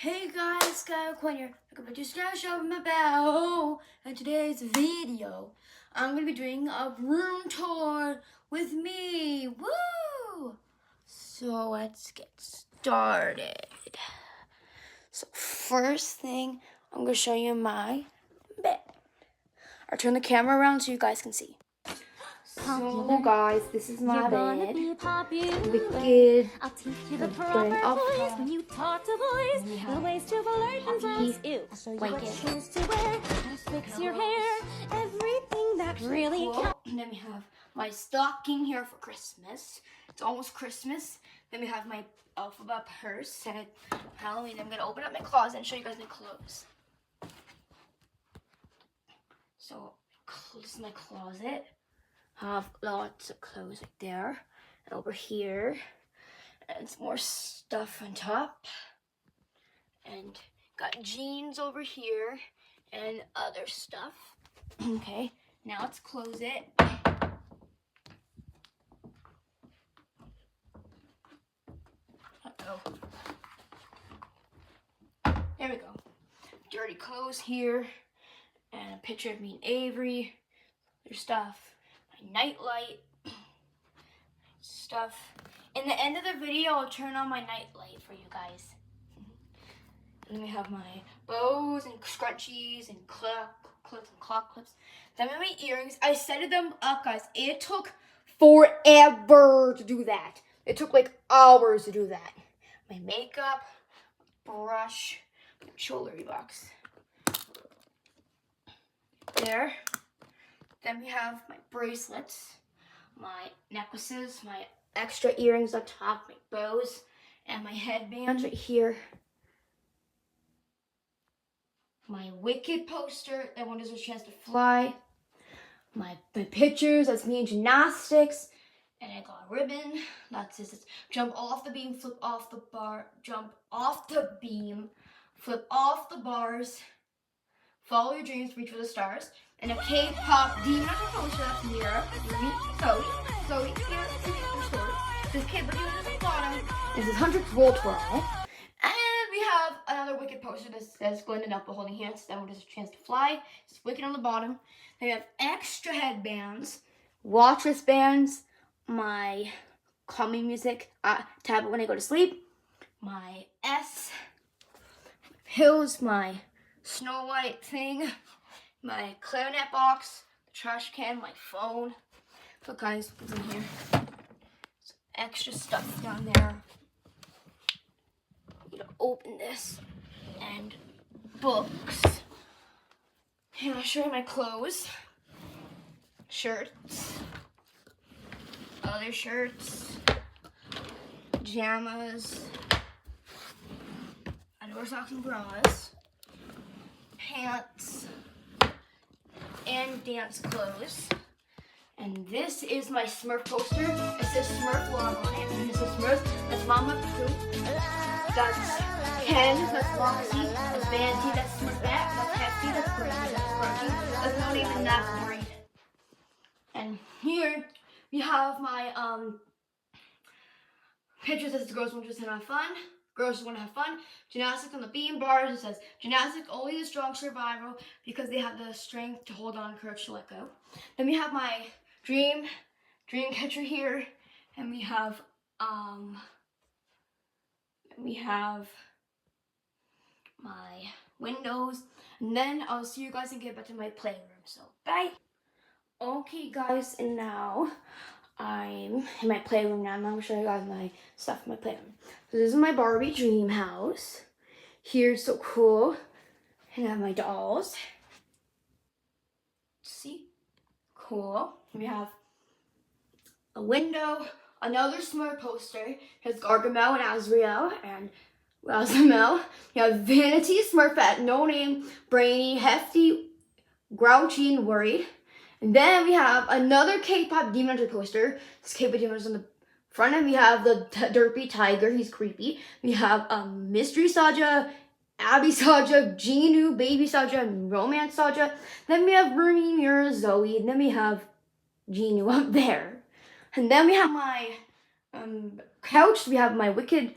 Hey guys, Skylar Aucoin here. Welcome to Skylar Show my bell. In today's video, I'm gonna be doing a room tour with me. Woo! So let's get started. So first thing, I'm gonna show you my bed. I'll turn the camera around so you guys can see. So guys, this is my bed. Wicked. I'll teach you the proper voice when you talk to boys. The ways to alert and songs. Ew. I'll show you what shoes to wear, how to fix your hair, everything that really counts. And then we have my stocking here for Christmas. It's almost Christmas. Then we have my alphabet purse and Halloween. I'm gonna open up my closet and show you guys my clothes. So this is my closet. I have lots of clothes right there, and over here, and some more stuff on top, and got jeans over here, and other stuff. Okay, now let's close it. Uh-oh. There we go. Dirty clothes here, and a picture of me and Avery. There's stuff. Nightlight stuff. In the end of the video, I'll turn on my nightlight for you guys. And then we have my bows and scrunchies and clips and clock clips. Then my earrings. I set them up, guys. It took forever to do that. It took like hours to do that. My makeup, brush, jewelry box. There. Then we have my bracelets, my necklaces, my extra earrings on top, my bows, and my headbands right here. My Wicked poster, that one deserves a chance to fly. My pictures, that's me in gymnastics. And I got a ribbon. That's this. Jump off the beam, flip off the bar, jump off the beam, flip off the bars, follow your dreams, reach for the stars. And a K-pop demon poster, that's Mira, Zoe, here, their story. This K-pop demon at the bottom. This is 100th World Tour. And we have another Wicked poster that says Glenn and Elpa holding hands. That one has a chance to fly. It's Wicked on the bottom. Then we have extra headbands, watch wristbands, my calming music tablet when I go to sleep, my S, pills, my Snow White thing, my clarinet box, the trash can, my phone. So guys, what's in here? Some extra stuff down there. I'm gonna open this and books. And I'll show you my clothes. Shirts. Other shirts. Pajamas. Underwear, socks, and bras. Pants. And dance clothes. And this is my Smurf poster. It says Smurf logo on it. And it says Smurf. That's Mama Pooh. That's Ken. That's Moxie. That's Vanity. That's Smurfette. That's Hefty. That's Brady. That's Crunchy. That's not even that great. And here we have my pictures that says girls want to have fun. Girls just want to have fun. Gymnastics on the beam bars. It says gymnastics only the strong survival because they have the strength to hold on, courage to let go. Then we have my dream catcher here, and we have my windows. And then I'll see you guys and get back to my playroom. So bye. Okay, guys, and now I'm in my playroom now. I'm going to show you guys my stuff in my playroom. So this is my Barbie dream house. Here's so cool. And I have my dolls. See? Cool. We have a window, another Smurf poster. It has Gargamel and Azrael and Razamel. You have Vanity, Smurfette, No Name, Brainy, Hefty, Grouchy, and Worried. And then we have another K-pop demon hunter poster. This K-pop demon is on the front, and we have the derpy tiger. He's creepy. We have Mystery Saja, Abby Saja, Genu, Baby Saja, and Romance Saja. Then we have Bernie, Mira, Zoe. And then we have Genu up there. And then we have my couch. We have my Wicked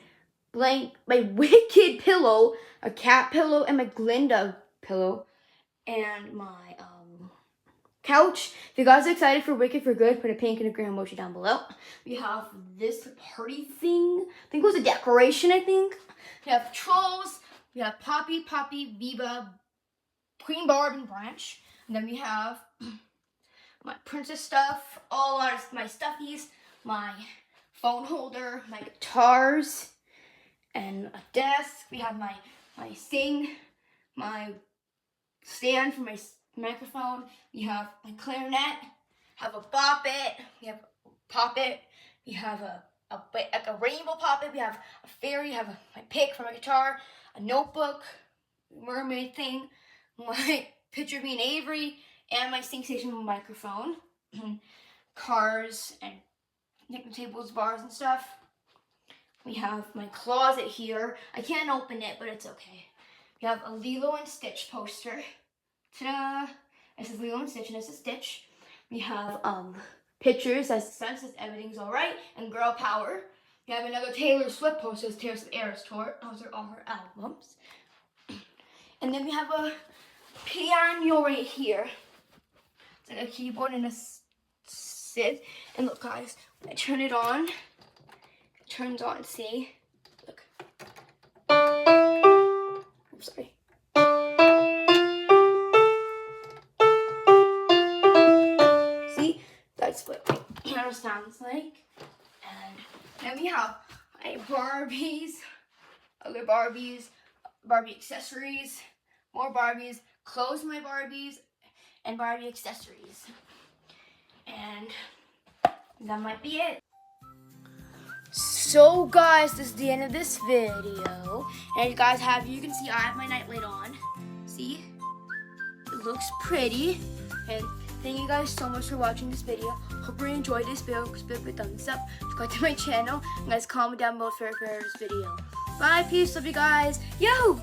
my Wicked pillow, a cat pillow, and my Glinda pillow, and my couch. If you guys are excited for Wicked for Good, put a pink and a green emoji down below. We have this party thing. I think it was a decoration, I think. We have trolls. We have Poppy, Viva, Queen Barb, and Branch. And then we have my princess stuff, all my stuffies, my phone holder, my guitars, and a desk. We have my thing, my stand for my microphone. We have my clarinet, have a bop it, we have a pop it, we have like a rainbow pop it, we have a fairy, we have my pick for my guitar, a notebook, mermaid thing, my picture of me and Avery, and my sing station microphone, cars and picnic tables, bars and stuff. We have my closet here. I can't open it, but it's okay. We have a Lilo and Stitch poster. Ta-da! It says Lilo and Stitch, and it's a Stitch. We have pictures that says everything's alright, and Girl Power. We have another Taylor Swift poster, that says Taylor Swift Eras Tour. Those are all her albums. And then we have a piano right here. It's like a keyboard and a sit. And look, guys, when I turn it on, it turns on. See? Look. I'm sorry. See? That's what my piano sounds like. And then we have my Barbies, other Barbies, Barbie accessories, more Barbies, clothes my Barbies, and Barbie accessories. And that might be it. So guys, this is the end of this video. And you guys you can see I have my nightlight on. See? It looks pretty. And thank you guys so much for watching this video. Hope you enjoyed this video. Give it a thumbs up. Subscribe to my channel. And guys, comment down below for this video. Bye, peace, love you guys. Yo!